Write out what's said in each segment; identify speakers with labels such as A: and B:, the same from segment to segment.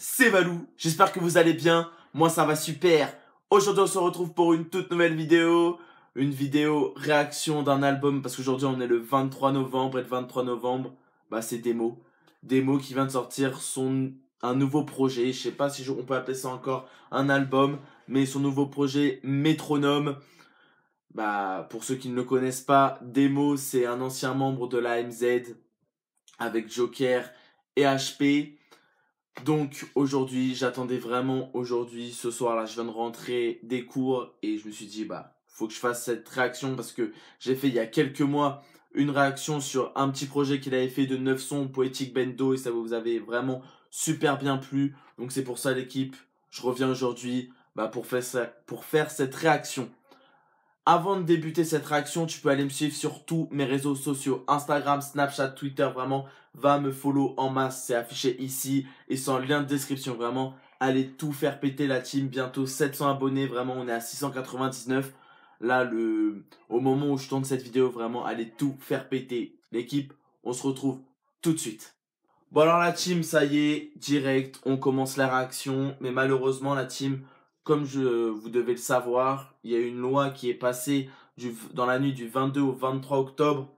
A: c'est Valou, j'espère que vous allez bien, moi ça va super. Aujourd'hui on se retrouve pour une toute nouvelle vidéo, une vidéo réaction d'un album, parce qu'aujourd'hui on est le 23 novembre, et le 23 novembre, bah c'est Demo. Demo qui vient de sortir un nouveau projet, je sais pas si on peut appeler ça encore un album, mais son nouveau projet Métronome. Bah pour ceux qui ne le connaissent pas, Demo c'est un ancien membre de la MZ, avec Joker et HP. Donc aujourd'hui, j'attendais vraiment aujourd'hui, ce soir là, je viens de rentrer des cours et je me suis dit bah faut que je fasse cette réaction parce que j'ai fait il y a quelques mois une réaction sur un petit projet qu'il avait fait de 9 sons Poetic Bendo et ça vous avait vraiment super bien plu. Donc c'est pour ça l'équipe, je reviens aujourd'hui bah, pour faire cette réaction. Avant de débuter cette réaction, tu peux aller me suivre sur tous mes réseaux sociaux, Instagram, Snapchat, Twitter, vraiment, va me follow en masse, c'est affiché ici et sans lien de description, vraiment, allez tout faire péter la team, bientôt 700 abonnés, vraiment, on est à 699, là, au moment où je tourne cette vidéo, vraiment, allez tout faire péter, l'équipe, on se retrouve tout de suite. Bon alors la team, ça y est, direct, on commence la réaction, mais malheureusement la team, comme vous devez le savoir, il y a une loi qui est passée dans la nuit du 22 au 23 octobre,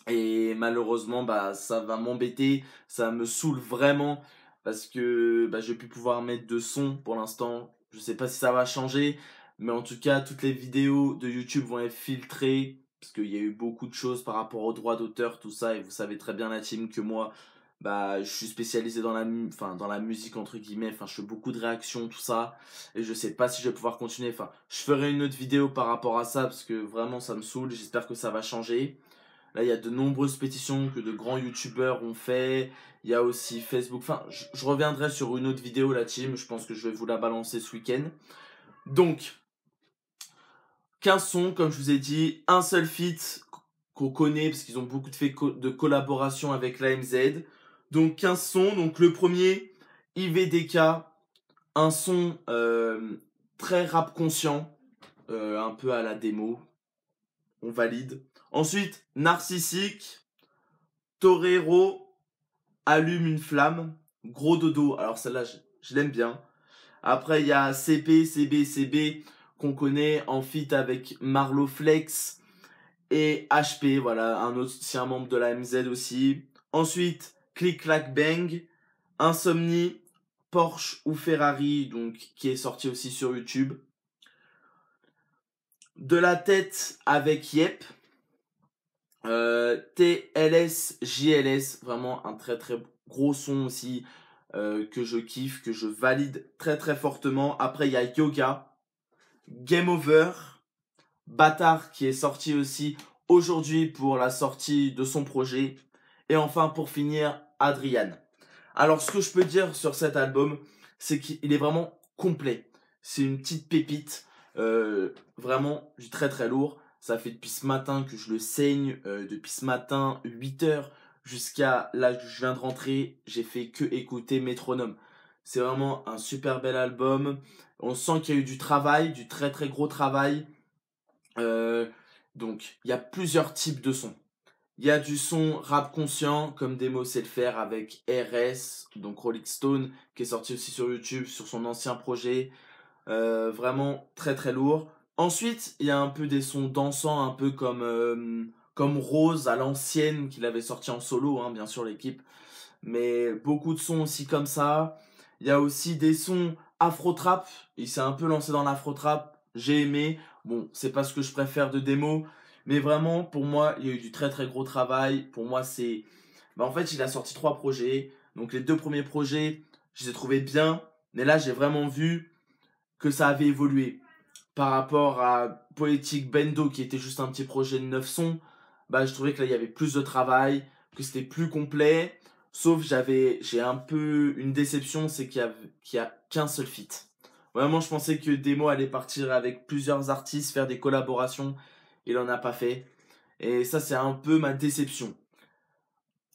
A: et malheureusement bah ça va m'embêter, ça me saoule vraiment, parce que bah, je vais plus pouvoir mettre de son pour l'instant, je sais pas si ça va changer, mais en tout cas toutes les vidéos de YouTube vont être filtrées, parce qu'il y a eu beaucoup de choses par rapport aux droits d'auteur, tout ça, et vous savez très bien la team que moi, bah je suis spécialisé dans la musique entre guillemets, je fais beaucoup de réactions, tout ça, et je sais pas si je vais pouvoir continuer, je ferai une autre vidéo par rapport à ça, parce que vraiment ça me saoule, j'espère que ça va changer. Là, il y a de nombreuses pétitions que de grands youtubeurs ont fait. Il y a aussi Facebook. Je reviendrai sur une autre vidéo, la team. Je pense que je vais vous la balancer ce week-end. Donc, 15 sons, comme je vous ai dit. Un seul feat qu'on connaît, parce qu'ils ont beaucoup de collaborations avec l'AMZ. Donc, 15 sons. Donc, le premier, IVDK. Un son très rap conscient. Un peu à la démo. On valide. Ensuite, Narcissique. Torero, Allume une flamme, Gros dodo, alors celle-là je l'aime bien. Après il y a CB qu'on connaît en feat avec Marlo Flex et HP, voilà, c'est un membre de la MZ aussi. Ensuite, Click Clack Bang, Insomnie, Porsche ou Ferrari, donc qui est sorti aussi sur YouTube. De la tête avec Yep. TLS, JLS, vraiment un très très gros son aussi que je kiffe, que je valide très très fortement. Après il y a Yoga, Game Over, Bâtard qui est sorti aussi aujourd'hui pour la sortie de son projet. Et enfin pour finir, Adrian. Alors ce que je peux dire sur cet album, c'est qu'il est vraiment complet. C'est une petite pépite, vraiment du très très lourd. Ça fait depuis ce matin que je le saigne, depuis ce matin 8 heures jusqu'à là que je viens de rentrer, j'ai fait que écouter Métronome. C'est vraiment un super bel album. On sent qu'il y a eu du travail, du très très gros travail. Donc il y a plusieurs types de sons. Il y a du son rap conscient, comme Demo sait le faire avec RS, donc Rolling Stone, qui est sorti aussi sur YouTube, sur son ancien projet. Vraiment très très lourd. Ensuite, il y a un peu des sons dansants, un peu comme Rose à l'ancienne, qu'il avait sorti en solo, hein, bien sûr l'équipe. Mais beaucoup de sons aussi comme ça. Il y a aussi des sons afro-trap. Il s'est un peu lancé dans l'afro-trap. J'ai aimé. Bon, c'est pas ce que je préfère de Demo. Mais vraiment, pour moi, il y a eu du très très gros travail. Pour moi, c'est... en fait, il a sorti 3 projets. Donc les 2 premiers projets, je les ai trouvés bien. Mais là, j'ai vraiment vu que ça avait évolué. Par rapport à Poetic Bendo, qui était juste un petit projet de 9 sons, bah, je trouvais que là, il y avait plus de travail, que c'était plus complet. Sauf j'ai un peu une déception, c'est qu'il y a qu'un seul feat. Vraiment, je pensais que Demo allait partir avec plusieurs artistes, faire des collaborations. Il en a pas fait. Et ça, c'est un peu ma déception.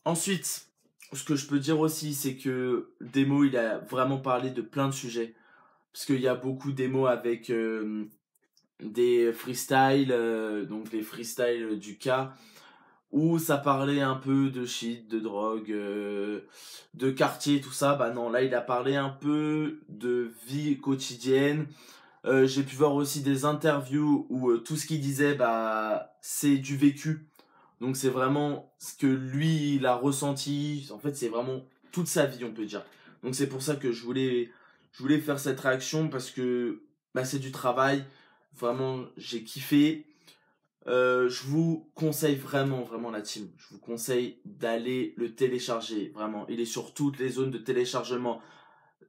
A: Ensuite, ce que je peux dire aussi, c'est que Demo, il a vraiment parlé de plein de sujets. Parce qu'il y a beaucoup de démos avec des freestyles, donc les freestyles du cas, où ça parlait un peu de shit, de drogue, de quartier, tout ça. Bah non, là il a parlé un peu de vie quotidienne. J'ai pu voir aussi des interviews où tout ce qu'il disait, bah c'est du vécu. Donc c'est vraiment ce que lui il a ressenti. En fait c'est vraiment toute sa vie, on peut dire. Donc c'est pour ça que je voulais faire cette réaction, parce que bah, c'est du travail. Vraiment j'ai kiffé. Je vous conseille vraiment la team. Je vous conseille d'aller le télécharger. Vraiment, il est sur toutes les zones de téléchargement.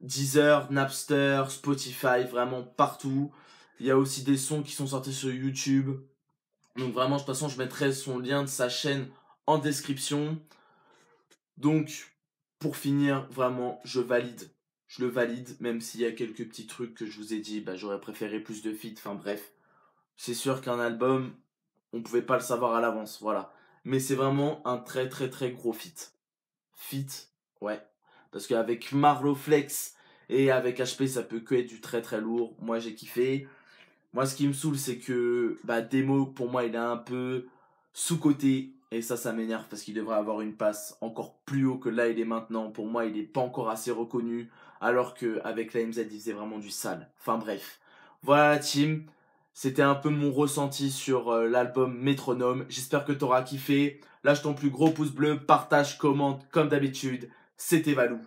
A: Deezer, Napster, Spotify, vraiment partout. Il y a aussi des sons qui sont sortis sur YouTube. Donc vraiment, de toute façon, je mettrai son lien de sa chaîne en description. Donc, pour finir, vraiment, je valide. Je le valide, même s'il y a quelques petits trucs que je vous ai dit. Bah, j'aurais préféré plus de feats. Enfin bref, c'est sûr qu'un album, on pouvait pas le savoir à l'avance, voilà. Mais c'est vraiment un très gros feat. Feat, ouais. Parce qu'avec Marlo Flex et avec HP, ça peut que être du très lourd. Moi, j'ai kiffé. Moi, ce qui me saoule, c'est que bah, Demo, pour moi, il est un peu sous-coté. Et ça m'énerve parce qu'il devrait avoir une passe encore plus haut que là, il est maintenant. Pour moi, il n'est pas encore assez reconnu. Alors qu'avec la MZ, il faisait vraiment du sale. Enfin bref. Voilà la team. C'était un peu mon ressenti sur l'album Métronome. J'espère que tu auras kiffé. Lâche ton plus gros pouce bleu, partage, commente comme d'habitude. C'était Valou.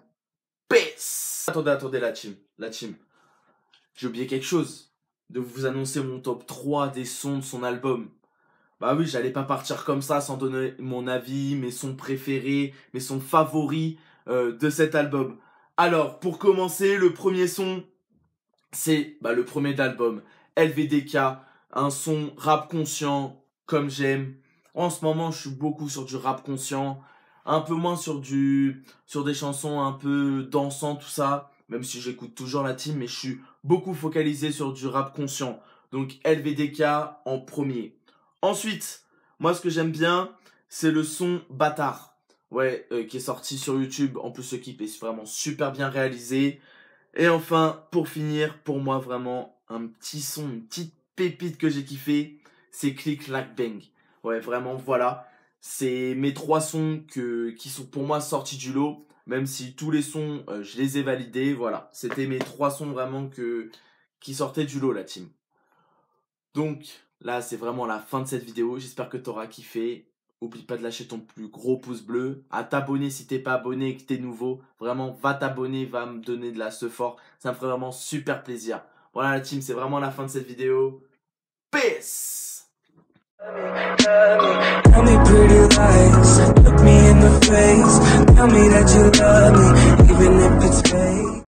A: Peace. Attendez la team. J'ai oublié quelque chose. De vous annoncer mon top 3 des sons de son album. Bah oui, j'allais pas partir comme ça sans donner mon avis, mes sons préférés, mes sons favoris de cet album. Alors, pour commencer, le premier son, c'est le premier de l'album. LVDK, un son rap conscient, comme j'aime. En ce moment, je suis beaucoup sur du rap conscient, un peu moins sur des chansons un peu dansantes, tout ça, même si j'écoute toujours la team, mais je suis beaucoup focalisé sur du rap conscient. Donc LVDK en premier. Ensuite, moi ce que j'aime bien, c'est le son Bâtard. Ouais, qui est sorti sur YouTube. En plus, ce clip est vraiment super bien réalisé. Et enfin, pour finir, pour moi vraiment, un petit son, une petite pépite que j'ai kiffé, c'est Click Clack Bang. Ouais, vraiment, voilà. C'est mes 3 sons qui sont pour moi sortis du lot. Même si tous les sons, je les ai validés. Voilà, c'était mes 3 sons vraiment qui sortaient du lot, la team. Donc, là, c'est vraiment la fin de cette vidéo. J'espère que tu auras kiffé. Oublie pas de lâcher ton plus gros pouce bleu. À t'abonner si t'es pas abonné et que t'es nouveau. Vraiment, va t'abonner, va me donner de la fort. Ça me ferait vraiment super plaisir. Voilà la team, c'est vraiment la fin de cette vidéo. Peace! Tell me pretty lies, look me in the face. Tell me that you love me, even if it's fake.